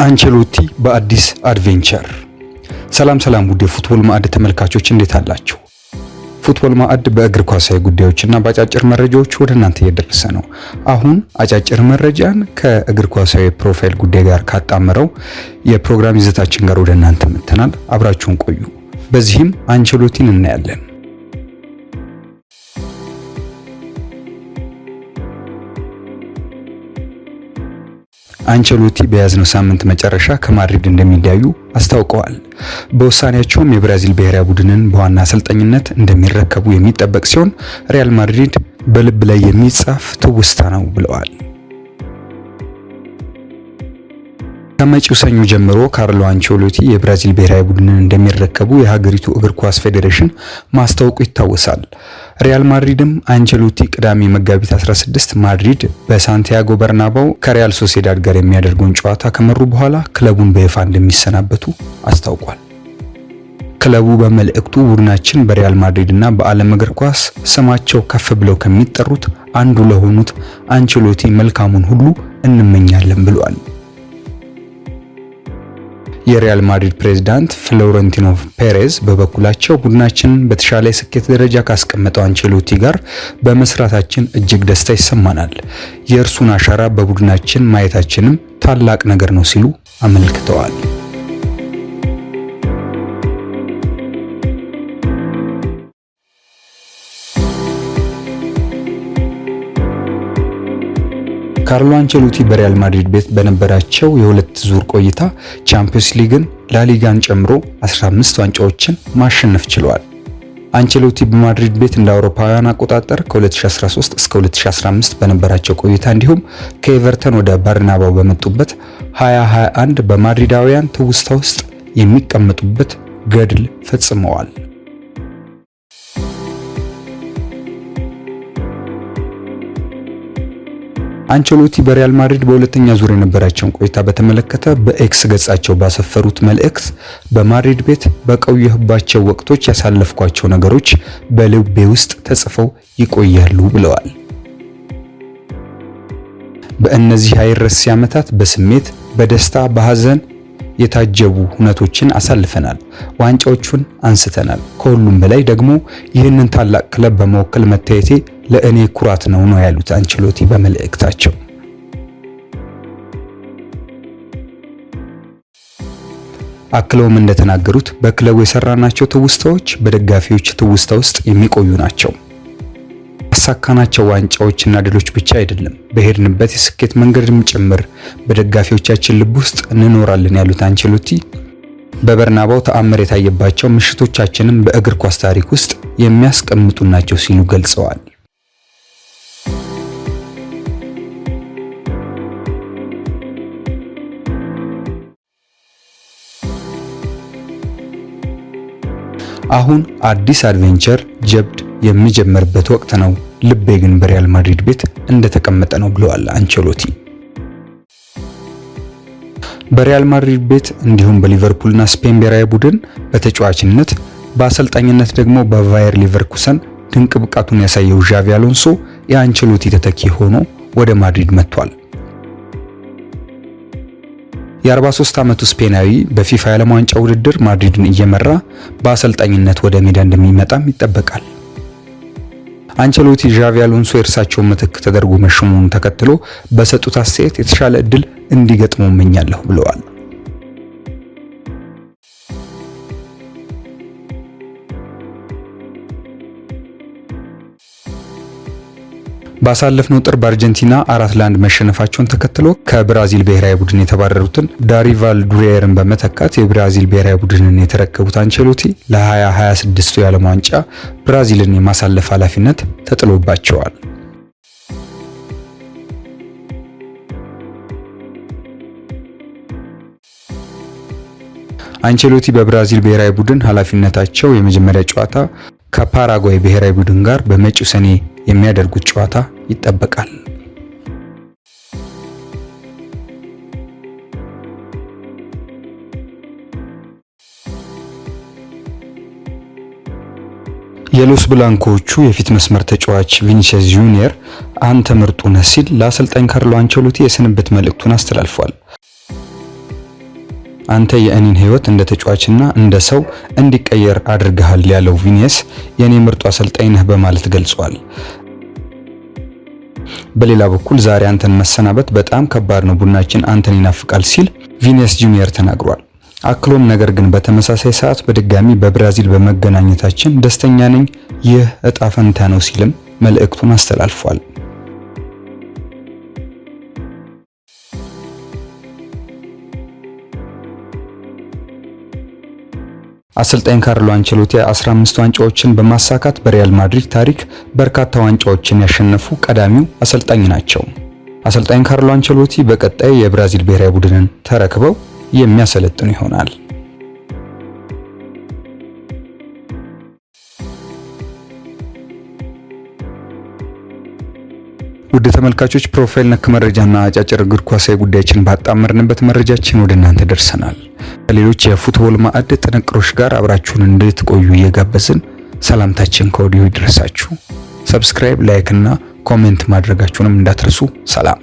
አንቸሎቲ በአዲስ አድቬንቸር። ሰላም ውድ የፉትቦል ማዕድ ተመልካቾች እንዴት አላችሁ? ፉትቦል ማዕድ በእግር ኳሳዊ ጉዳዮችና በአጫጭር መረጃዎች ወደ እናንተ እየደረሰ ነው። አሁን አጫጭር መረጃን ከእግር ኳሳዊ ፕሮፋይል ጉዳይ ጋር ካጣመረው የፕሮግራም ይዘታችን ጋር ወደ እናንተ መጥተናል። አብራችሁን ቆዩ። በዚህም አንቸሎቲን እናያለን። አንቸሎቲ በያዝነው ሳምንት መጨረሻ ከማድሪድ እንደሚለያዩ አስታውቀዋል። በውሳኔያቸውም የብራዚል ብሔራዊ ቡድንን በዋና አሰልጣኝነት እንደሚረከቡ የሚጠበቅ ሲሆን ሪያል ማድሪድ በልብ ላይ የሚጻፍ ትውስታ ነው ብለዋል። ከመጪው ሰኞ ጀምሮ ካርሎ አንቸሎቲ የብራዚል ብሔራዊ ቡድንን እንደሚረከቡ የሀገሪቱ እግር ኳስ ፌዴሬሽን ማስታወቁ ይታወሳል። ሪያል ማድሪድም አንቸሎቲ ቅዳሜ መጋቢት 16 ማድሪድ በሳንቲያጎ በርናባው ከሪያል ሶሴዳድ ጋር የሚያደርገውን ጨዋታ ከመሩ በኋላ ክለቡን በይፋ እንደሚሰናበቱ አስታውቋል። ክለቡ በመልእክቱ ቡድናችን በሪያል ማድሪድ እና በዓለም እግር ኳስ ስማቸው ከፍ ብለው ከሚጠሩት አንዱ ለሆኑት አንቸሎቲ መልካሙን ሁሉ እንመኛለን ብሏል። የሪያል ማድሪድ ፕሬዝዳንት ፍሎረንቲኖ ፔሬዝ በበኩላቸው ቡድናችን በተሻለ የስኬት ደረጃ ካስቀመጠው አንቸሎቲ ጋር በመስራታችን እጅግ ደስታ ይሰማናል። የእርሱን አሻራ በቡድናችን ማየታችንም ታላቅ ነገር ነው ሲሉ አመልክተዋል። ካርሎ አንቸሎቲ በሪያል ማድሪድ ቤት በነበራቸው የሁለት ዙር ቆይታ ቻምፒየንስ ሊግን፣ ላሊጋን ጨምሮ 15 ዋንጫዎችን ማሸነፍ ችለዋል። አንቸሎቲ በማድሪድ ቤት እንደ አውሮፓውያን አቆጣጠር ከ2013 እስከ 2015 በነበራቸው ቆይታ እንዲሁም ከኤቨርተን ወደ በርናባው በመጡበት 2021 በማድሪዳውያን ትውስታ ውስጥ የሚቀመጡበት ገድል ፈጽመዋል። አንቸሎቲ በሪያል ማድሪድ በሁለተኛ ዙር የነበራቸውን ቆይታ በተመለከተ በኤክስ ገጻቸው ባሰፈሩት መልእክት በማድሪድ ቤት በቆየሁባቸው ወቅቶች ያሳለፍኳቸው ነገሮች በልቤ ውስጥ ተጽፈው ይቆያሉ ብለዋል። በእነዚህ አይረሴ ዓመታት በስሜት፣ በደስታ፣ በሐዘን የታጀቡ ሁነቶችን አሳልፈናል። ዋንጫዎቹን አንስተናል። ከሁሉም በላይ ደግሞ ይህንን ታላቅ ክለብ በመወከል መታየቴ ለእኔ ኩራት ነው ያሉት አንቸሎቲ በመልእክታቸው። አክለውም እንደተናገሩት በክለቡ የሰራናቸው ትውስታዎች በደጋፊዎች ትውስታ ውስጥ የሚቆዩ ናቸው። ያሳካናቸው ዋንጫዎችና ድሎች ብቻ አይደለም፣ በሄድንበት የስኬት መንገድም ጭምር በደጋፊዎቻችን ልብ ውስጥ እንኖራለን ያሉት አንቸሎቲ በበርናባው ተአምር የታየባቸው ምሽቶቻችንም በእግር ኳስ ታሪክ ውስጥ የሚያስቀምጡ ናቸው ሲሉ ገልጸዋል። አሁን አዲስ አድቬንቸር ጀብድ የሚጀምርበት ወቅት ነው። ልቤ ግን በሪያል ማድሪድ ቤት እንደተቀመጠ ነው ብለዋል አንቸሎቲ። በሪያል ማድሪድ ቤት እንዲሁም በሊቨርፑልና ስፔን ብሔራዊ ቡድን በተጫዋችነት በአሰልጣኝነት ደግሞ በቫየር ሊቨርኩሰን ድንቅ ብቃቱን ያሳየው ዣቪ አሎንሶ የአንቸሎቲ ተተኪ ሆኖ ወደ ማድሪድ መጥቷል። የ43 ዓመቱ ስፔናዊ በፊፋ የዓለም ዋንጫ ውድድር ማድሪድን እየመራ በአሰልጣኝነት ወደ ሜዳ እንደሚመጣም ይጠበቃል። አንቸሎቲ ዣቪ አሎንሶ የእርሳቸውን ምትክ ተደርጎ መሾሙን ተከትሎ በሰጡት አስተያየት የተሻለ እድል እንዲገጥመው እመኛለሁ ብለዋል። ባሳለፍነው ጥር በአርጀንቲና 4-1 መሸነፋቸውን ተከትሎ ከብራዚል ብሔራዊ ቡድን የተባረሩትን ዳሪቫል ዱሪየርን በመተካት የብራዚል ብሔራዊ ቡድንን የተረከቡት አንቸሎቲ ለ2026 የዓለም ዋንጫ ብራዚልን የማሳለፍ ኃላፊነት ተጥሎባቸዋል። አንቸሎቲ በብራዚል ብሔራዊ ቡድን ኃላፊነታቸው የመጀመሪያ ጨዋታ ከፓራጓይ ብሔራዊ ቡድን ጋር በመጪው ሰኔ የሚያደርጉት ጨዋታ ይጠበቃል። የሎስ ብላንኮቹ የፊት መስመር ተጫዋች ቪኒሲየስ ጁኒየር አንተ ምርጡ ነህ ሲል ለአሰልጣኝ ካርሎ አንቸሎቲ የስንብት መልእክቱን አስተላልፏል። አንተ የእኔን ህይወት እንደ ተጫዋችና እንደ ሰው እንዲቀየር አድርገሃል ያለው ቪኒየስ የኔ ምርጡ አሰልጣኝ ነህ በማለት ገልጿል። በሌላ በኩል ዛሬ አንተን መሰናበት በጣም ከባድ ነው፣ ቡድናችን አንተን ይናፍቃል ሲል ቪኒየስ ጁኒየር ተናግሯል። አክሎም ነገር ግን በተመሳሳይ ሰዓት በድጋሚ በብራዚል በመገናኘታችን ደስተኛ ነኝ፣ ይህ እጣ ፈንታ ነው ሲልም መልእክቱን አስተላልፏል። አሰልጣኝ ካርሎ አንቸሎቲ 15 ዋንጫዎችን በማሳካት በሪያል ማድሪድ ታሪክ በርካታ ዋንጫዎችን ያሸነፉ ቀዳሚው አሰልጣኝ ናቸው። አሰልጣኝ ካርሎ አንቸሎቲ በቀጣይ የብራዚል ብሔራዊ ቡድንን ተረክበው የሚያሰለጥኑ ይሆናል። ውድ ተመልካቾች ፕሮፋይል ነክ መረጃና አጫጭር እግር ኳሳዊ ጉዳዮችን ባጣመርንበት መረጃችን ወደ እናንተ ደርሰናል። ከሌሎች የፉትቦል ማዕድ ጥንቅሮች ጋር አብራችሁን እንድትቆዩ እየጋበዝን ሰላምታችን ከወዲሁ ይድረሳችሁ። ሰብስክራይብ፣ ላይክ እና ኮሜንት ማድረጋችሁንም እንዳትረሱ። ሰላም።